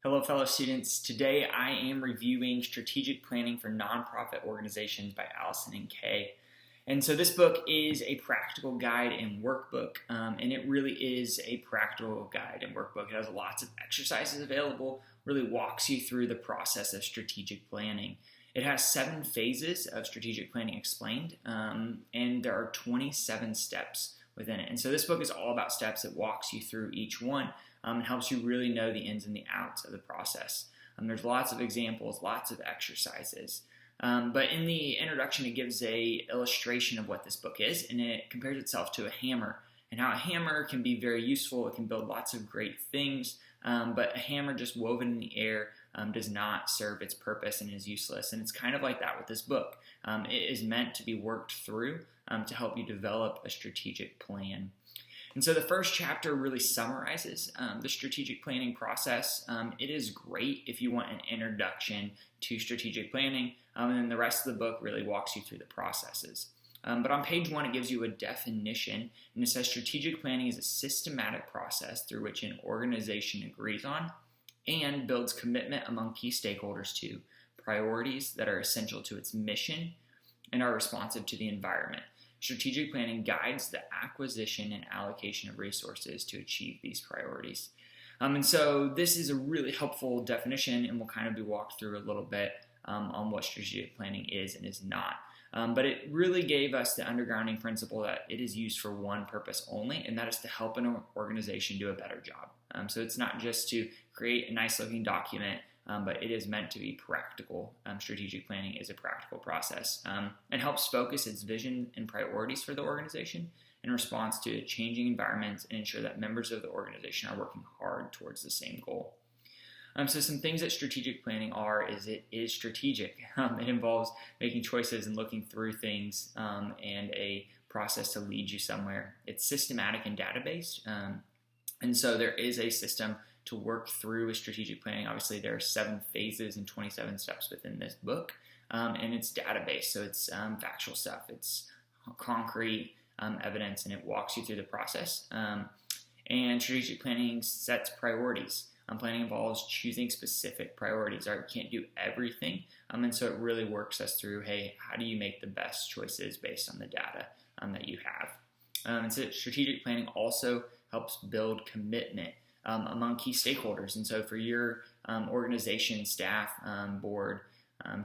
Hello, fellow students. Today I am reviewing Strategic Planning for Nonprofit Organizations by Allison and Kay. And so this book is a practical guide and workbook, and it really is a practical guide and workbook. It has lots of exercises available, really walks you through the process of strategic planning. It has 7 phases of strategic planning explained, and there are 27 steps within it. And so this book is all about steps. It walks you through each one. And helps you really know the ins and the outs of the process. There's lots of examples, lots of exercises. But in the introduction, it gives a illustration of what this book is, and it compares itself to a hammer, and how a hammer can be very useful. It can build lots of great things, but a hammer just woven in the air does not serve its purpose and is useless. And it's kind of like that with this book. It is meant to be worked through to help you develop a strategic plan. And so the first chapter really summarizes the strategic planning process. It is great if you want an introduction to strategic planning, and then the rest of the book really walks you through the processes. But on page 1, it gives you a definition, and it says strategic planning is a systematic process through which an organization agrees on and builds commitment among key stakeholders to priorities that are essential to its mission and are responsive to the environment. Strategic planning guides the acquisition and allocation of resources to achieve these priorities. And so this is a really helpful definition, and we'll kind of be walked through a little bit on what strategic planning is and is not. But it really gave us the undergrounding principle that it is used for one purpose only, and that is to help an organization do a better job. So it's not just to create a nice looking document, but it is meant to be practical. Strategic planning is a practical process and helps focus its vision and priorities for the organization in response to changing environments and ensure that members of the organization are working hard towards the same goal. So some things that strategic planning is it is strategic. It involves making choices and looking through things and a process to lead you somewhere. It's systematic and data-based. And so there is a system to work through a strategic planning. Obviously, there are 7 phases and 27 steps within this book, and it's data-based, so it's factual stuff. It's concrete evidence, and it walks you through the process. And strategic planning sets priorities. Planning involves choosing specific priorities. You can't do everything, and so it really works us through, hey, how do you make the best choices based on the data that you have? And so strategic planning also helps build commitment among key stakeholders. And so for your organization, staff, board,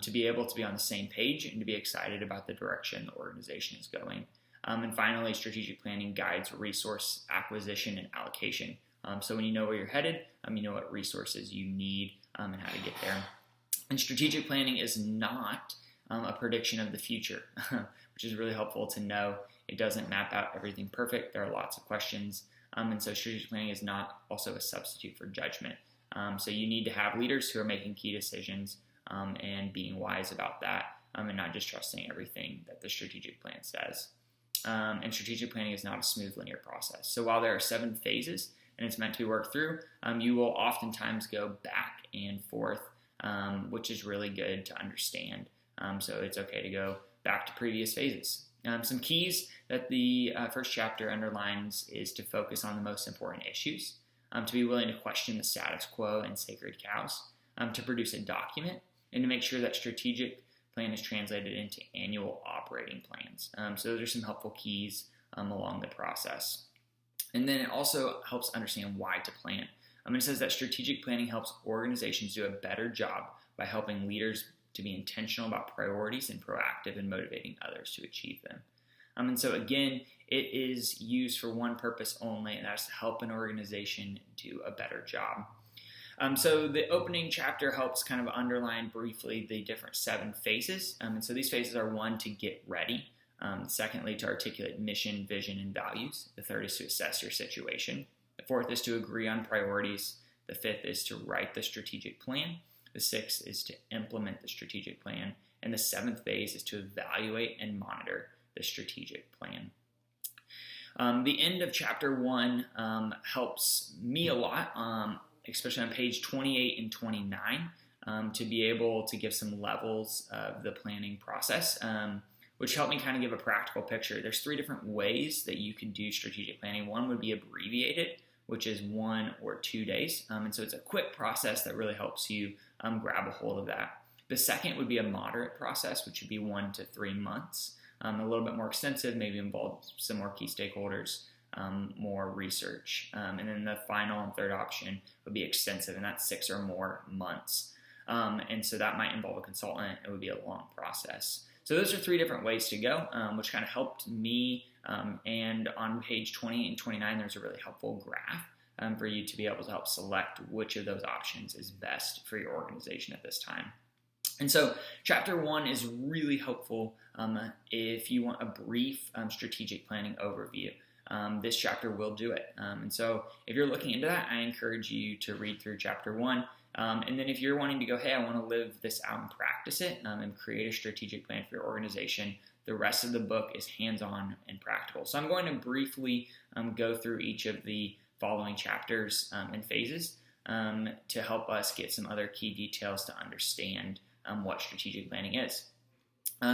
to be able to be on the same page and to be excited about the direction the organization is going. And finally, strategic planning guides resource acquisition and allocation. So when you know where you're headed, you know what resources you need and how to get there. And strategic planning is not a prediction of the future, which is really helpful to know. It doesn't map out everything perfect. There are lots of questions. And so strategic planning is not also a substitute for judgment. So you need to have leaders who are making key decisions and being wise about that and not just trusting everything that the strategic plan says. And strategic planning is not a smooth linear process. So while there are 7 phases and it's meant to be worked through, you will oftentimes go back and forth, which is really good to understand. So it's okay to go back to previous phases. Some keys that the first chapter underlines is to focus on the most important issues, to be willing to question the status quo and sacred cows, to produce a document, and to make sure that strategic plan is translated into annual operating plans. So those are some helpful keys along the process. And then it also helps understand why to plan. It says that strategic planning helps organizations do a better job by helping leaders to be intentional about priorities and proactive in motivating others to achieve them. And so again, it is used for one purpose only, and that's to help an organization do a better job. So the opening chapter helps kind of underline briefly the different 7 phases. And so these phases are 1, to get ready. Secondly, to articulate mission, vision, and values. The 3rd is to assess your situation. The 4th is to agree on priorities. The 5th is to write the strategic plan. The 6th is to implement the strategic plan. And the 7th phase is to evaluate and monitor the strategic plan. The end of chapter 1 helps me a lot, especially on page 28 and 29, to be able to give some levels of the planning process, which helped me kind of give a practical picture. There's 3 different ways that you can do strategic planning. One would be abbreviated, which is 1 or 2 days. And so it's a quick process that really helps you grab a hold of that. The second would be a moderate process, which would be 1 to 3 months. A little bit more extensive, maybe involve some more key stakeholders, more research. And then the final and third option would be extensive, and that's 6 or more months. And so that might involve a consultant. It would be a long process. So those are 3 different ways to go, which kind of helped me. And on page 20 and 29, there's a really helpful graph for you to be able to help select which of those options is best for your organization at this time. And so chapter 1 is really helpful if you want a brief strategic planning overview. This chapter will do it. And so if you're looking into that, I encourage you to read through chapter 1. And then if you're wanting to go, hey, I want to live this out and practice it and create a strategic plan for your organization, the rest of the book is hands-on and practical. So I'm going to briefly go through each of the following chapters and phases to help us get some other key details to understand what strategic planning is.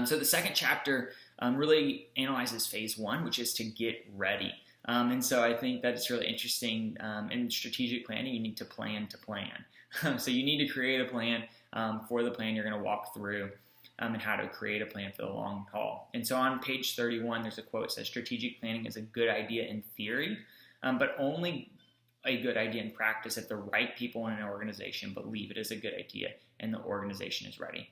So the second chapter really analyzes phase 1, which is to get ready. And so I think that it's really interesting. In strategic planning, you need to plan to plan. So you need to create a plan for the plan you're going to walk through and how to create a plan for the long haul. And so on page 31, there's a quote that says, strategic planning is a good idea in theory, but only a good idea in practice if the right people in an organization believe it is a good idea and the organization is ready.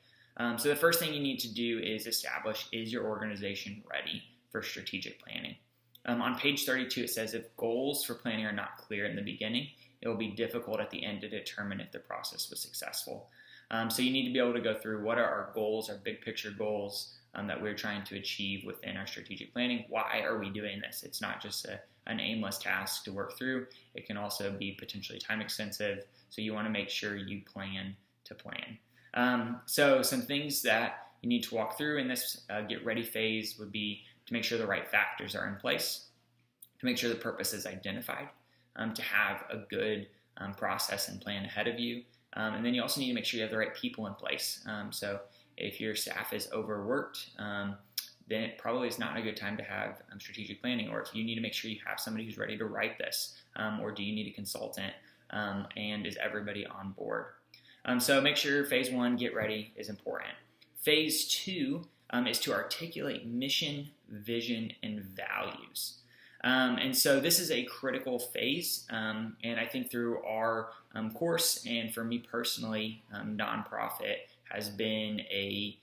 So the first thing you need to do is establish, is your organization ready for strategic planning? On page 32, it says, if goals for planning are not clear in the beginning, it will be difficult at the end to determine if the process was successful. So you need to be able to go through what are our goals, our big picture goals that we're trying to achieve within our strategic planning. Why are we doing this? It's not just an aimless task to work through. It can also be potentially time extensive. So you want to make sure you plan to plan. So some things that you need to walk through in this get ready phase would be to make sure the right factors are in place, to make sure the purpose is identified, to have a good process and plan ahead of you. And then you also need to make sure you have the right people in place. So if your staff is overworked, then it probably is not a good time to have strategic planning. Or if you need to make sure you have somebody who's ready to write this, or do you need a consultant, and is everybody on board? So make sure phase 1, get ready, is important. Phase 2 is to articulate mission, vision, and values. And so this is a critical phase, and I think through our course, and for me personally, nonprofit has been a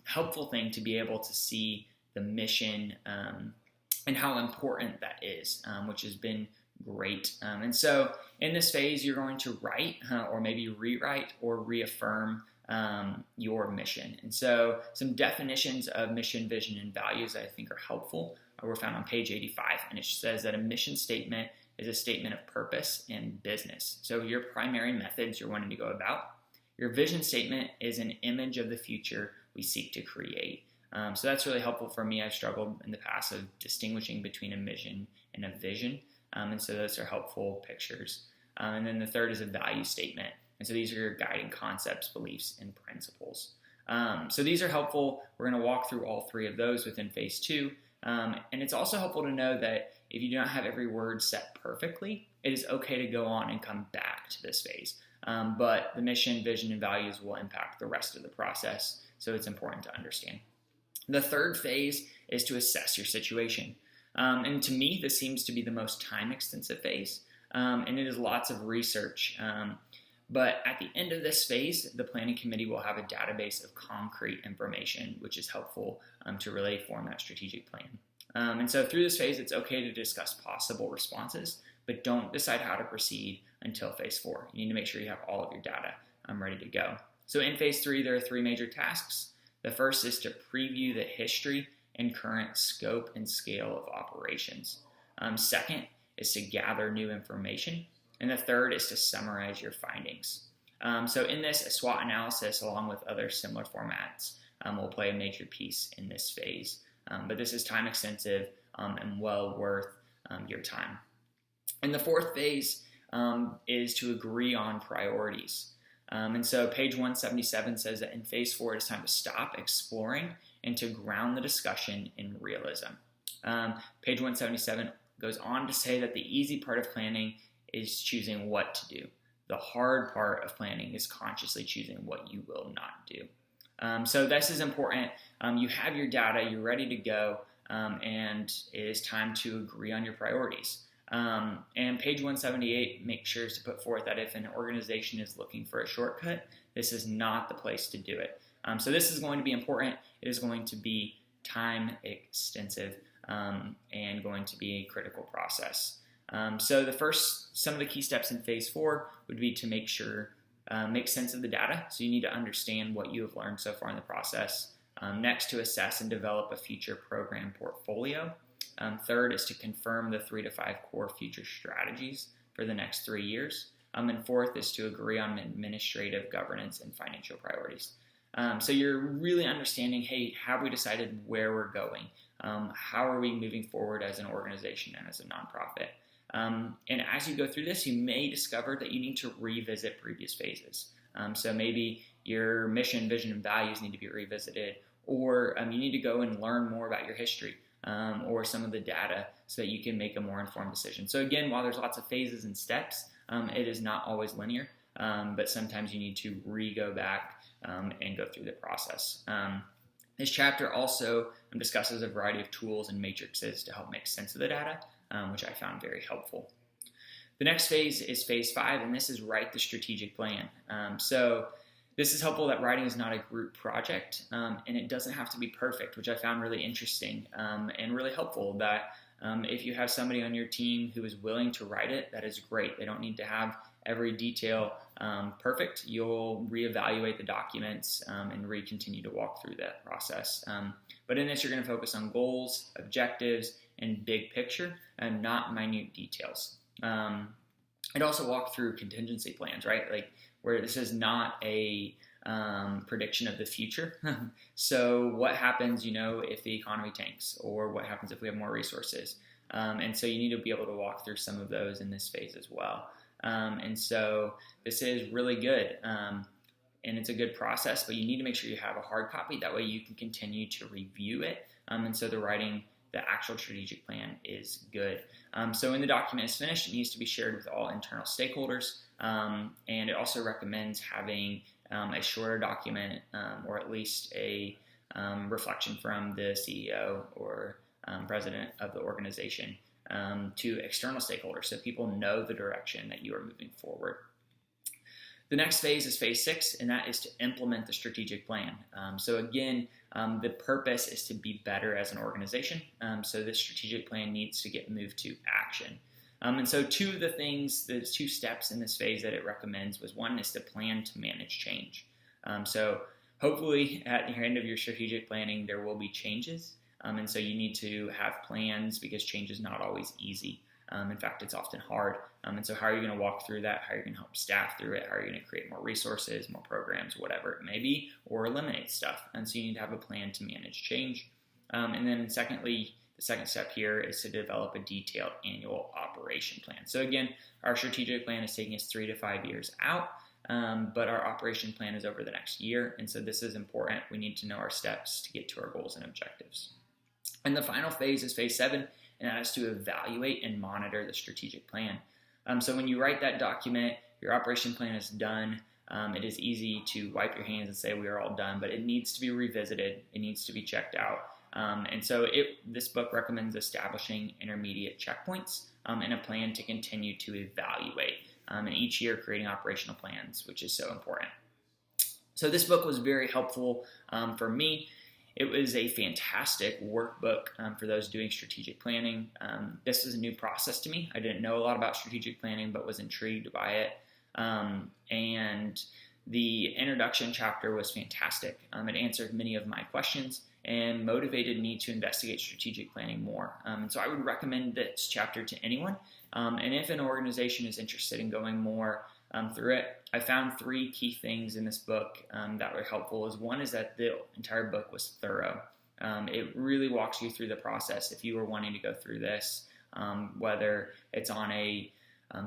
helpful thing to be able to see the mission and how important that is, which has been great. And so in this phase, you're going to write or maybe rewrite or reaffirm your mission. And so some definitions of mission, vision, and values that I think are helpful were found on page 85. And it says that a mission statement is a statement of purpose and business. So your primary methods you're wanting to go about. Your vision statement is an image of the future we seek to create. So that's really helpful for me. I've struggled in the past of distinguishing between a mission and a vision. And so those are helpful pictures. And then the third is a value statement. And so these are your guiding concepts, beliefs, and principles. So these are helpful. We're going to walk through all 3 of those within phase 2. And it's also helpful to know that if you do not have every word set perfectly, it is okay to go on and come back to this phase. But the mission, vision, and values will impact the rest of the process. So it's important to understand. The third phase is to assess your situation. And to me, this seems to be the most time-extensive phase, and it is lots of research. But at the end of this phase, the planning committee will have a database of concrete information, which is helpful to really form that strategic plan. And so through this phase, it's okay to discuss possible responses, but don't decide how to proceed until phase 4. You need to make sure you have all of your data ready to go. So in phase 3, there are 3 major tasks. The first is to preview the history and current scope and scale of operations. Second is to gather new information. And the third is to summarize your findings. So in this, a SWOT analysis, along with other similar formats, will play a major piece in this phase. But this is time extensive and well worth your time. And the fourth phase is to agree on priorities. And so page 177 says that in phase 4, it is time to stop exploring and to ground the discussion in realism. Page 177 goes on to say that the easy part of planning is choosing what to do. The hard part of planning is consciously choosing what you will not do. So this is important. You have your data, you're ready to go, and it is time to agree on your priorities. And page 178 makes sure to put forth that if an organization is looking for a shortcut, this is not the place to do it. So this is going to be important. It is going to be time extensive and going to be a critical process. So some of the key steps in phase 4 would be to make sense of the data. So you need to understand what you have learned so far in the process. Next, to assess and develop a future program portfolio. Third is to confirm the 3 to 5 core future strategies for the next 3 years. And fourth is to agree on administrative, governance, and financial priorities. So you're really understanding, hey, have we decided where we're going? How are we moving forward as an organization and as a nonprofit? And as you go through this, you may discover that you need to revisit previous phases. So maybe your mission, vision, and values need to be revisited, or you need to go and learn more about your history or some of the data so that you can make a more informed decision. So again, while there's lots of phases and steps, it is not always linear, but sometimes you need to go back and go through the process. This chapter also discusses a variety of tools and matrices to help make sense of the data, which I found very helpful. The next phase is phase 5, and this is write the strategic plan. So this is helpful that writing is not a group project, and it doesn't have to be perfect, which I found really interesting and really helpful, that if you have somebody on your team who is willing to write it, that is great. They don't need to have every detail perfect. You'll reevaluate the documents and continue to walk through that process. But in this, you're going to focus on goals, objectives, and big picture, and not minute details. It also walked through contingency plans, right? Like, where this is not a prediction of the future. So what happens, if the economy tanks, or what happens if we have more resources? And so you need to be able to walk through some of those in this phase as well. And so this is really good. And it's a good process, but you need to make sure you have a hard copy. That way you can continue to review it. And so the actual strategic plan is good. So when the document is finished, it needs to be shared with all internal stakeholders. And it also recommends having a shorter document or at least a reflection from the CEO or president of the organization to external stakeholders, so people know the direction that you are moving forward. The next phase is phase 6, and that is to implement the strategic plan. So again, the purpose is to be better as an organization. So this strategic plan needs to get moved to action. And so the two steps in this phase that it recommends was, one is to plan to manage change. So hopefully at the end of your strategic planning, there will be changes. And so you need to have plans, because change is not always easy. In fact, it's often hard. And so how are you going to walk through that? How are you going to help staff through it? How are you going to create more resources, more programs, whatever it may be, or eliminate stuff? And so you need to have a plan to manage change. And then secondly, the second step here is to develop a detailed annual operation plan. So again, our strategic plan is taking us 3 to 5 years out, but our operation plan is over the next year. And so this is important. We need to know our steps to get to our goals and objectives. And the final phase is phase 7, and that is to evaluate and monitor the strategic plan. So when you write that document, your operation plan is done. It is easy to wipe your hands and say we are all done, but it needs to be revisited. It needs to be checked out. And so this book recommends establishing intermediate checkpoints and a plan to continue to evaluate. And each year creating operational plans, which is so important. So this book was very helpful for me. It was a fantastic workbook for those doing strategic planning. This is a new process to me. I didn't know a lot about strategic planning, but was intrigued by it. And the introduction chapter was fantastic. It answered many of my questions and motivated me to investigate strategic planning more. So I would recommend this chapter to anyone. And if an organization is interested in going more through it, I found 3 key things in this book that were helpful. One is that the entire book was thorough. It really walks you through the process. If you were wanting to go through this, whether it's on a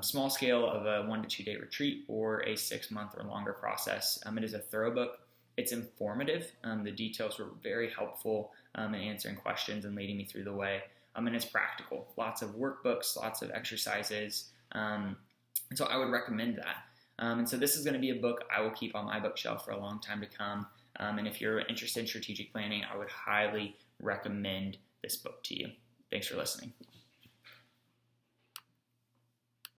small scale of a 1 to 2 day retreat or a 6-month or longer process, it is a thorough book. It's informative. The details were very helpful in answering questions and leading me through the way. and it's practical. Lots of workbooks, lots of exercises, and so I would recommend that. And so this is going to be a book I will keep on my bookshelf for a long time to come. And if you're interested in strategic planning, I would highly recommend this book to you. Thanks for listening.